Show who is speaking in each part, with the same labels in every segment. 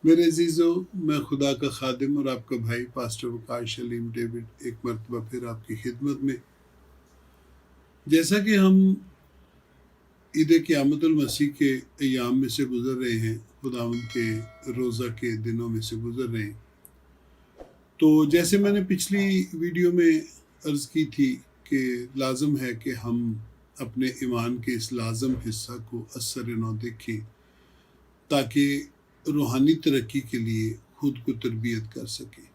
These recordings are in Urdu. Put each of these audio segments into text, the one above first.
Speaker 1: میرے عزیزو، میں خدا کا خادم اور آپ کا بھائی پاسٹر وقاش علیم ڈیوڈ ایک مرتبہ پھر آپ کی خدمت میں۔ جیسا کہ ہم عید قیامت المسیح کے ایام میں سے گزر رہے ہیں، خداوند کے روزہ کے دنوں میں سے گزر رہے ہیں، تو جیسے میں نے پچھلی ویڈیو میں عرض کی تھی کہ لازم ہے کہ ہم اپنے ایمان کے اس لازم حصہ کو اثر نو دیکھیں تاکہ روحانی ترقی کے لیے خود کو تربیت کر سکیں۔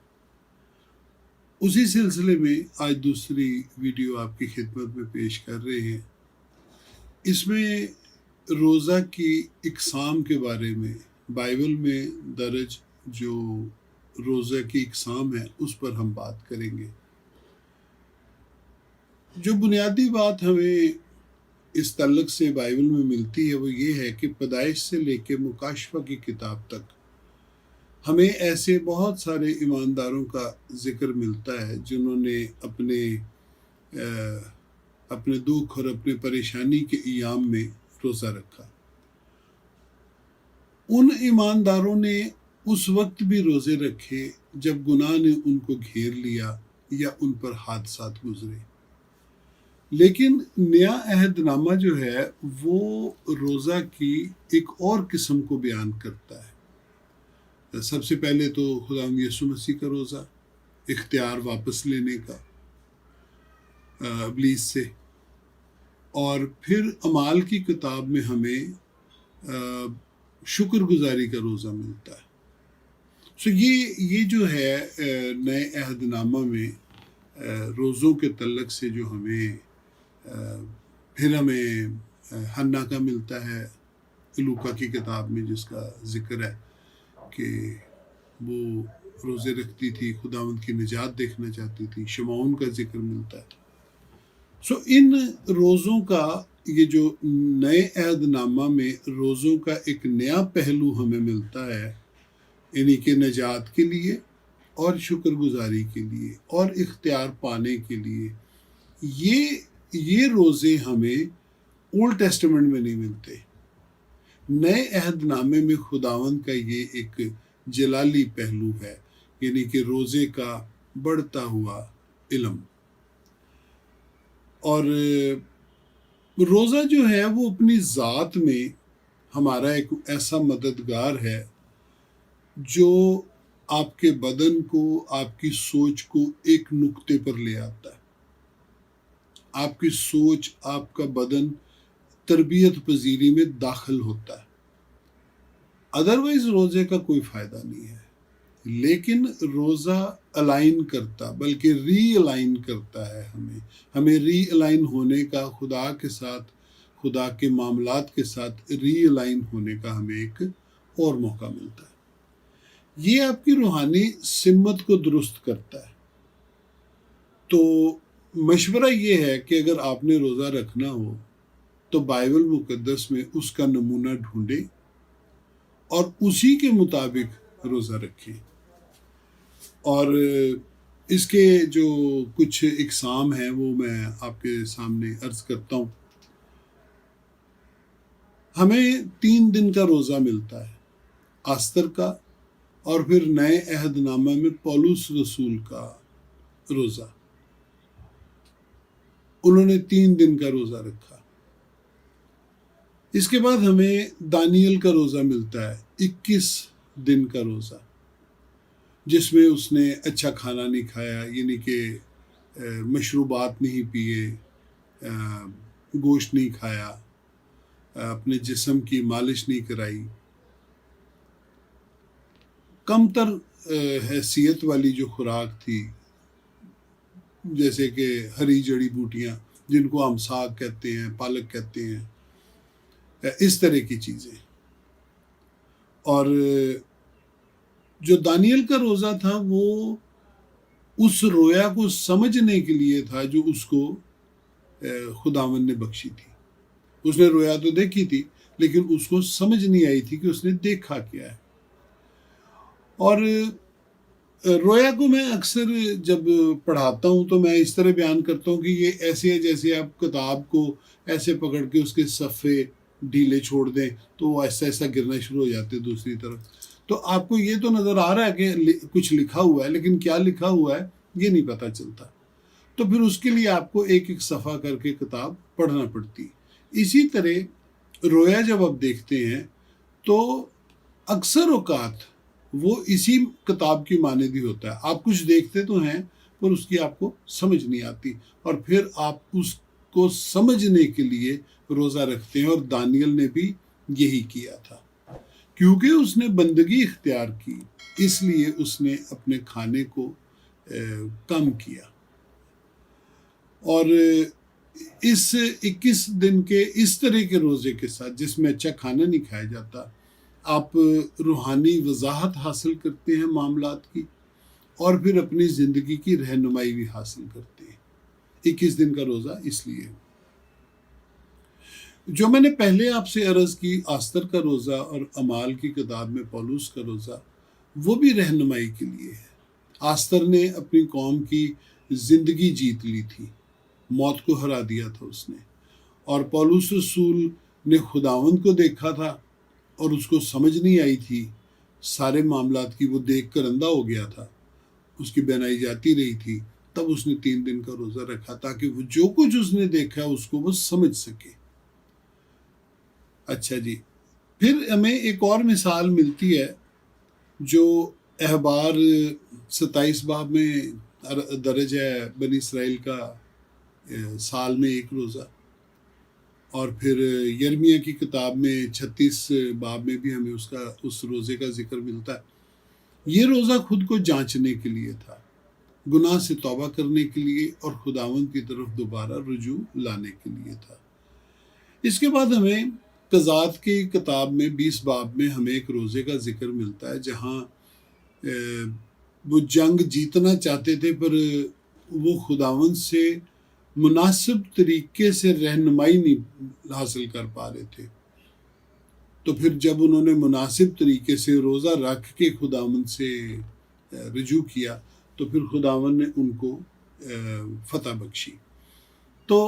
Speaker 1: اسی سلسلے میں آج دوسری ویڈیو آپ کی خدمت میں پیش کر رہے ہیں۔ اس میں روزہ کی اقسام کے بارے میں بائبل میں درج جو روزہ کی اقسام ہے اس پر ہم بات کریں گے۔ جو بنیادی بات ہمیں اس تعلق سے بائبل میں ملتی ہے وہ یہ ہے کہ پیدائش سے لے کے مکاشفہ کی کتاب تک ہمیں ایسے بہت سارے ایمانداروں کا ذکر ملتا ہے جنہوں نے اپنے دکھ اور اپنے پریشانی کے ایام میں روزہ رکھا۔ ان ایمانداروں نے اس وقت بھی روزے رکھے جب گناہ نے ان کو گھیر لیا یا ان پر حادثات گزرے، لیکن نیا عہد نامہ جو ہے وہ روزہ کی ایک اور قسم کو بیان کرتا ہے۔ سب سے پہلے تو خداوند یسوع مسیح کا روزہ، اختیار واپس لینے کا ابلیس سے، اور پھر اعمال کی کتاب میں ہمیں شکر گزاری کا روزہ ملتا ہے۔ سو یہ جو ہے نئے عہد نامہ میں روزوں کے تعلق سے جو ہمیں پھر ہمیں حنا کا ملتا ہے لوکا کی کتاب میں، جس کا ذکر ہے کہ وہ روزے رکھتی تھی، خداوند کی نجات دیکھنا چاہتی تھی۔ شمعون کا ذکر ملتا ہے۔ سو ان روزوں کا یہ جو نئے عہد نامہ میں روزوں کا ایک نیا پہلو ہمیں ملتا ہے، یعنی کہ نجات کے لیے اور شکر گزاری کے لیے اور اختیار پانے کے لیے، یہ روزے ہمیں اولڈ ٹیسٹمنٹ میں نہیں ملتے۔ نئے عہد نامے میں خداوند کا یہ ایک جلالی پہلو ہے، یعنی کہ روزے کا بڑھتا ہوا علم۔ اور روزہ جو ہے وہ اپنی ذات میں ہمارا ایک ایسا مددگار ہے جو آپ کے بدن کو، آپ کی سوچ کو ایک نقطے پر لے آتا ہے۔ آپ کی سوچ، آپ کا بدن تربیت پذیری میں داخل ہوتا ہے۔ ادروائز روزے کا کوئی فائدہ نہیں ہے، لیکن روزہ الائن کرتا، بلکہ ری الائن کرتا ہے ہمیں ری الائن ہونے کا، خدا کے ساتھ، خدا کے معاملات کے ساتھ ری الائن ہونے کا ہمیں ایک اور موقع ملتا ہے۔ یہ آپ کی روحانی سمت کو درست کرتا ہے۔ تو مشورہ یہ ہے کہ اگر آپ نے روزہ رکھنا ہو تو بائبل مقدس میں اس کا نمونہ ڈھونڈیں اور اسی کے مطابق روزہ رکھیں۔ اور اس کے جو کچھ اقسام ہیں وہ میں آپ کے سامنے عرض کرتا ہوں۔ ہمیں 3 دن کا روزہ ملتا ہے، آستر کا، اور پھر نئے عہد نامہ میں پولس رسول کا روزہ۔ انہوں نے 3 دن کا روزہ رکھا۔ اس کے بعد ہمیں دانیل کا روزہ ملتا ہے، 21 دن کا روزہ، جس میں اس نے اچھا کھانا نہیں کھایا، یعنی کہ مشروبات نہیں پیے، گوشت نہیں کھایا، اپنے جسم کی مالش نہیں کرائی، کم تر حیثیت والی جو خوراک تھی، جیسے کہ ہری جڑی بوٹیاں جن کو ہم ساگ کہتے ہیں، پالک کہتے ہیں، اس طرح کی چیزیں۔ اور جو دانیل کا روزہ تھا وہ اس رویا کو سمجھنے کے لیے تھا جو اس کو خداوند نے بخشی تھی۔ اس نے رویا تو دیکھی تھی، لیکن اس کو سمجھ نہیں آئی تھی کہ اس نے دیکھا کیا ہے۔ اور رویا کو میں اکثر جب پڑھاتا ہوں تو میں اس طرح بیان کرتا ہوں کہ یہ ایسے ہے جیسے آپ کتاب کو ایسے پکڑ کے اس کے صفحے ڈھیلے چھوڑ دیں تو وہ ایسا ایسا گرنا شروع ہو جاتے دوسری طرف۔ تو آپ کو یہ تو نظر آ رہا ہے کہ کچھ لکھا ہوا ہے، لیکن کیا لکھا ہوا ہے یہ نہیں پتہ چلتا، تو پھر اس کے لیے آپ کو ایک ایک صفحہ کر کے کتاب پڑھنا پڑتی۔ اسی طرح رویا جب آپ دیکھتے ہیں تو اکثر اوقات وہ اسی کتاب کی مانند ہی ہوتا ہے، آپ کچھ دیکھتے تو ہیں پر اس کی آپ کو سمجھ نہیں آتی، اور پھر آپ اس کو سمجھنے کے لیے روزہ رکھتے ہیں، اور دانیل نے بھی یہی کیا تھا۔ کیونکہ اس نے بندگی اختیار کی اس لیے اس نے اپنے کھانے کو کم کیا، اور اس 21 دن کے اس طرح کے روزے کے ساتھ جس میں اچھا کھانا نہیں کھایا جاتا، آپ روحانی وضاحت حاصل کرتے ہیں معاملات کی، اور پھر اپنی زندگی کی رہنمائی بھی حاصل کرتے ہیں۔ 21 دن کا روزہ اس لیے جو میں نے پہلے آپ سے عرض کی، آستر کا روزہ اور اعمال کی کتاب میں پولس کا روزہ، وہ بھی رہنمائی کے لیے ہے۔ آستر نے اپنی قوم کی زندگی جیت لی تھی، موت کو ہرا دیا تھا اس نے، اور پولس رسول نے خداوند کو دیکھا تھا اور اس کو سمجھ نہیں آئی تھی سارے معاملات کی، وہ دیکھ کر اندھا ہو گیا تھا، اس کی بینائی جاتی رہی تھی، تب اس نے 3 دن کا روزہ رکھا تاکہ وہ جو کچھ اس نے دیکھا اس کو وہ سمجھ سکے۔ اچھا جی، پھر ہمیں ایک اور مثال ملتی ہے جو احبار 27 باب میں درج ہے، بنی اسرائیل کا سال میں ایک روزہ، اور پھر یرمیہ کی کتاب میں 36 باب میں بھی ہمیں اس روزے کا ذکر ملتا ہے۔ یہ روزہ خود کو جانچنے کے لیے تھا، گناہ سے توبہ کرنے کے لیے اور خداوند کی طرف دوبارہ رجوع لانے کے لیے تھا۔ اس کے بعد ہمیں قضات کی کتاب میں 20 باب میں ہمیں ایک روزے کا ذکر ملتا ہے، جہاں وہ جنگ جیتنا چاہتے تھے پر وہ خداوند سے مناسب طریقے سے رہنمائی نہیں حاصل کر پا رہے تھے، تو پھر جب انہوں نے مناسب طریقے سے روزہ رکھ کے خداوند سے رجوع کیا تو پھر خداوند نے ان کو فتح بخشی۔ تو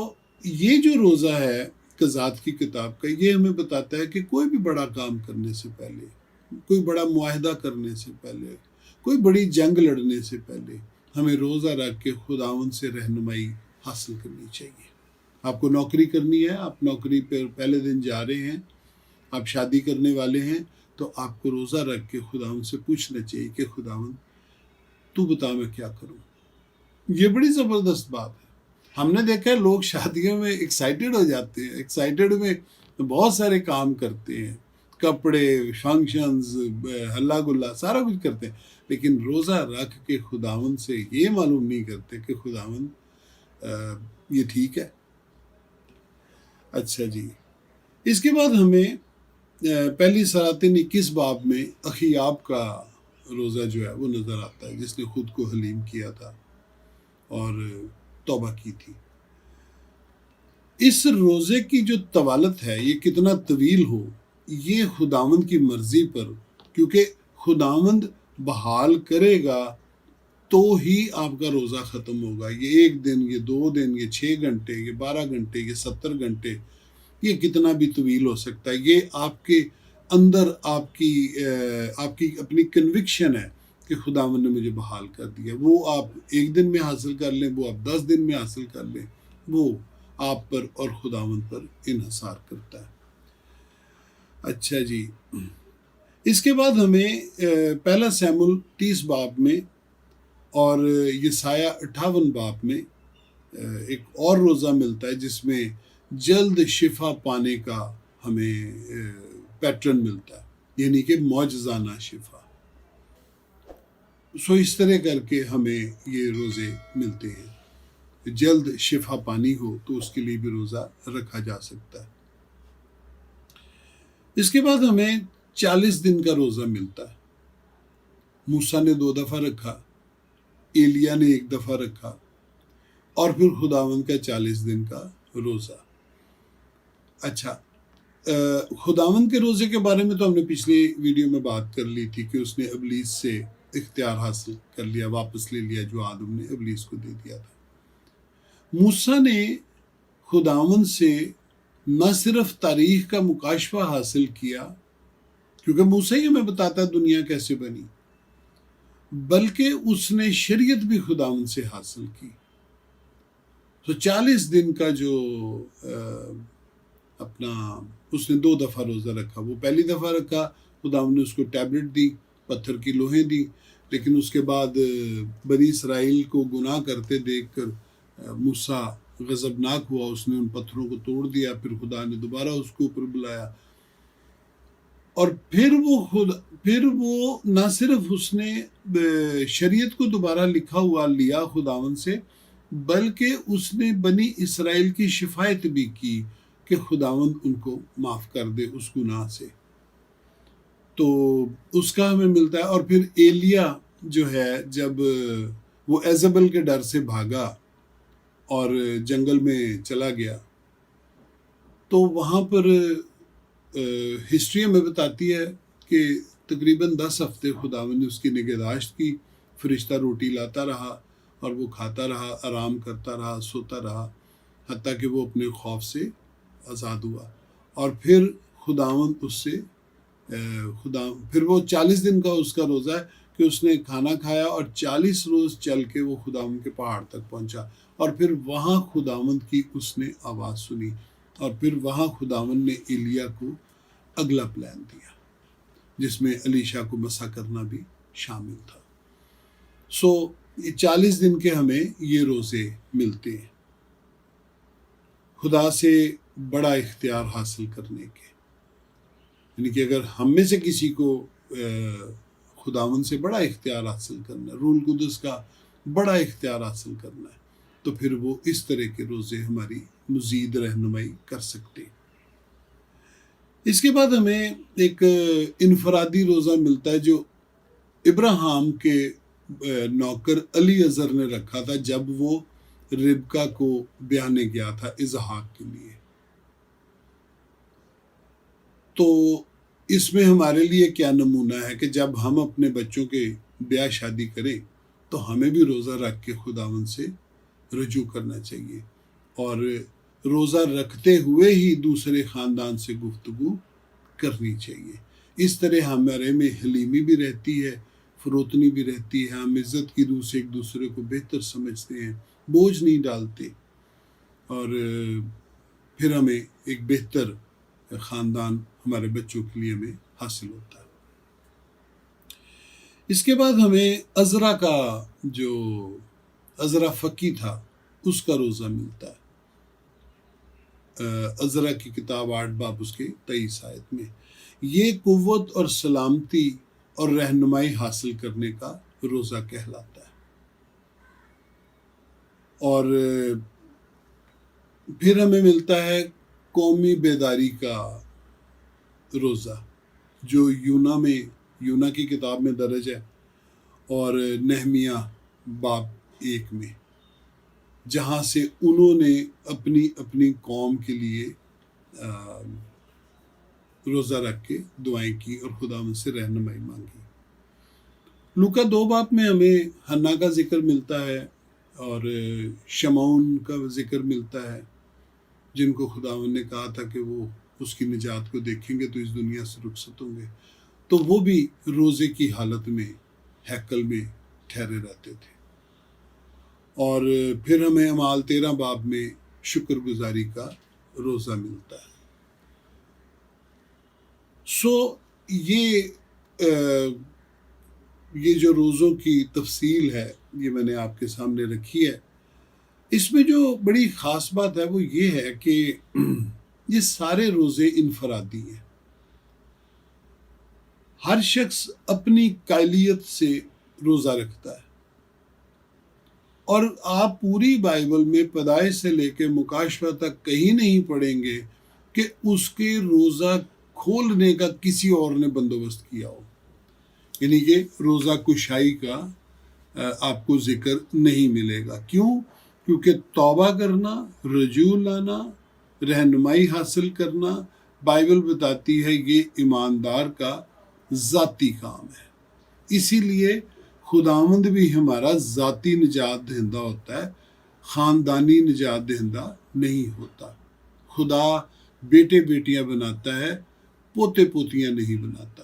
Speaker 1: یہ جو روزہ ہے قضات کی کتاب کا، یہ ہمیں بتاتا ہے کہ کوئی بھی بڑا کام کرنے سے پہلے، کوئی بڑا معاہدہ کرنے سے پہلے، کوئی بڑی جنگ لڑنے سے پہلے ہمیں روزہ رکھ کے خداوند سے رہنمائی حاصل کرنی چاہیے۔ آپ کو نوکری کرنی ہے، آپ نوکری پہ پہلے دن جا رہے ہیں، آپ شادی کرنے والے ہیں، تو آپ کو روزہ رکھ کے خداوند سے پوچھنا چاہیے کہ خداوند تو بتا میں کیا کروں۔ یہ بڑی زبردست بات ہے۔ ہم نے دیکھا ہے لوگ شادیوں میں ایکسائٹیڈ ہو جاتے ہیں، ایکسائٹیڈ میں بہت سارے کام کرتے ہیں، کپڑے، فنکشنز، ہلا گلا سارا کچھ کرتے ہیں، لیکن روزہ رکھ کے خداوند سے یہ معلوم نہیں کرتے کہ خداوند یہ ٹھیک ہے۔ اچھا جی، اس کے بعد ہمیں پہلی سلاطین 21 باب میں اخیاب کا روزہ جو ہے وہ نظر آتا ہے، جس نے خود کو حلیم کیا تھا اور توبہ کی تھی۔ اس روزے کی جو طوالت ہے، یہ کتنا طویل ہو، یہ خداوند کی مرضی پر، کیونکہ خداوند بحال کرے گا تو ہی آپ کا روزہ ختم ہوگا۔ یہ 1 دن، یہ 2 دن، یہ 6 گھنٹے، یہ 12 گھنٹے، یہ 70 گھنٹے، یہ کتنا بھی طویل ہو سکتا ہے۔ یہ آپ کے اندر آپ کی اپنی کنوکشن ہے کہ خداوند نے مجھے بحال کر دیا۔ وہ آپ 1 دن میں حاصل کر لیں، وہ آپ 10 دن میں حاصل کر لیں، وہ آپ پر اور خداوند پر انحصار کرتا ہے۔ اچھا جی، اس کے بعد ہمیں پہلا سیموئیل 30 باب میں اور یسایہ 58 باب میں ایک اور روزہ ملتا ہے، جس میں جلد شفا پانے کا ہمیں پیٹرن ملتا ہے، یعنی کہ معجزانہ شفا۔ سو اس طرح کر کے ہمیں یہ روزے ملتے ہیں، جلد شفا پانی ہو تو اس کے لیے بھی روزہ رکھا جا سکتا ہے۔ اس کے بعد ہمیں 40 دن کا روزہ ملتا ہے۔ موسیٰ نے 2 دفعہ رکھا، ایلیا نے 1 دفعہ رکھا، اور پھر خداوند کا 40 دن کا روزہ۔ اچھا، خداوند کے روزے کے بارے میں تو ہم نے پچھلی ویڈیو میں بات کر لی تھی کہ اس نے ابلیس سے اختیار حاصل کر لیا، واپس لے لیا جو آدم نے ابلیس کو دے دیا تھا۔ موسیٰ نے خداوند سے نہ صرف تاریخ کا مکاشفہ حاصل کیا کیونکہ موسیٰ ہی ہمیں بتاتا ہے دنیا کیسے بنی، بلکہ اس نے شریعت بھی خداوند سے حاصل کی۔ تو 40 دن کا جو اپنا اس نے 2 دفعہ روزہ رکھا، وہ پہلی دفعہ رکھا، خداوند نے اس کو ٹیبلٹ دی، پتھر کی لوہیں دی، لیکن اس کے بعد بنی اسرائیل کو گناہ کرتے دیکھ کر موسیٰ غضبناک ہوا، اس نے ان پتھروں کو توڑ دیا، پھر خدا نے دوبارہ اس کو اوپر بلایا، اور پھر وہ نہ صرف اس نے شریعت کو دوبارہ لکھا ہوا لیا خداوند سے، بلکہ اس نے بنی اسرائیل کی شفاعت بھی کی کہ خداوند ان کو معاف کر دے اس گناہ سے۔ تو اس کا ہمیں ملتا ہے۔ اور پھر ایلیا جو ہے، جب وہ ایزبل کے ڈر سے بھاگا اور جنگل میں چلا گیا، تو وہاں پر ہسٹری ہمیں بتاتی ہے کہ تقریباً 10 ہفتے خداوند نے اس کی نگہداشت کی، فرشتہ روٹی لاتا رہا اور وہ کھاتا رہا، آرام کرتا رہا، سوتا رہا، حتیٰ کہ وہ اپنے خوف سے آزاد ہوا۔ اور پھر خداوند اس سے پھر وہ 40 دن کا اس کا روزہ ہے کہ اس نے کھانا کھایا، اور 40 روز چل کے وہ خداوند کے پہاڑ تک پہنچا، اور پھر وہاں خداوند کی اس نے آواز سنی، اور پھر وہاں خداوند نے ایلیا کو اگلا پلان دیا جس میں الیشا کو مسح کرنا بھی شامل تھا۔ یہ 40 دن کے ہمیں یہ روزے ملتے ہیں خدا سے بڑا اختیار حاصل کرنے کے، یعنی کہ اگر ہم میں سے کسی کو خداوند سے بڑا اختیار حاصل کرنا ہے، روح القدس کا بڑا اختیار حاصل کرنا ہے، تو پھر وہ اس طرح کے روزے ہماری مزید رہنمائی کر سکتے۔ اس کے بعد ہمیں ایک انفرادی روزہ ملتا ہے جو ابراہیم کے نوکر علی اذر نے رکھا تھا جب وہ ربکا کو بیانے گیا تھا اسحاق کے لیے۔ تو اس میں ہمارے لیے کیا نمونہ ہے کہ جب ہم اپنے بچوں کے بیاہ شادی کریں تو ہمیں بھی روزہ رکھ کے خداوند سے رجوع کرنا چاہیے، اور روزہ رکھتے ہوئے ہی دوسرے خاندان سے گفتگو کرنی چاہیے۔ اس طرح ہمارے میں حلیمی بھی رہتی ہے، فروتنی بھی رہتی ہے، ہم عزت کی روح سے ایک دوسرے کو بہتر سمجھتے ہیں، بوجھ نہیں ڈالتے، اور پھر ہمیں ایک بہتر خاندان ہمارے بچوں کے لیے ہمیں حاصل ہوتا ہے۔ اس کے بعد ہمیں عذرا کا جو عذرا فقی تھا اس کا روزہ ملتا ہے۔ عذرا کی کتاب 8 باب اس کے 23 آیت میں یہ قوت اور سلامتی اور رہنمائی حاصل کرنے کا روزہ کہلاتا ہے۔ اور پھر ہمیں ملتا ہے قومی بیداری کا روزہ جو یونا کی کتاب میں درج ہے، اور نہمیہ باب 1 میں، جہاں سے انہوں نے اپنی قوم کے لیے روزہ رکھ کے دعائیں کی اور خداوند سے رہنمائی مانگی۔ لوکا 2 باب میں ہمیں حنا کا ذکر ملتا ہے اور شمعون کا ذکر ملتا ہے، جن کو خداوند نے کہا تھا کہ وہ اس کی نجات کو دیکھیں گے تو اس دنیا سے رخصت ہوں گے، تو وہ بھی روزے کی حالت میں ہیکل میں ٹھہرے رہتے تھے۔ اور پھر ہمیں اعمال 13 باب میں شکر گزاری کا روزہ ملتا ہے۔ یہ جو روزوں کی تفصیل ہے یہ میں نے آپ کے سامنے رکھی ہے۔ اس میں جو بڑی خاص بات ہے وہ یہ ہے کہ یہ سارے روزے انفرادی ہیں، ہر شخص اپنی قائلیت سے روزہ رکھتا ہے، اور آپ پوری بائبل میں پیدائش سے لے کے مکاشفہ تک کہیں نہیں پڑھیں گے کہ اس کے روزہ کھولنے کا کسی اور نے بندوبست کیا ہو، یعنی کہ روزہ کشائی کا آپ کو ذکر نہیں ملے گا۔ کیوں؟ کیونکہ توبہ کرنا، رجوع لانا، رہنمائی حاصل کرنا، بائبل بتاتی ہے یہ ایماندار کا ذاتی کام ہے۔ اسی لیے خداوند بھی ہمارا ذاتی نجات دہندہ ہوتا ہے، خاندانی نجات دہندہ نہیں ہوتا۔ خدا بیٹے بیٹیاں بناتا ہے، پوتے پوتیاں نہیں بناتا۔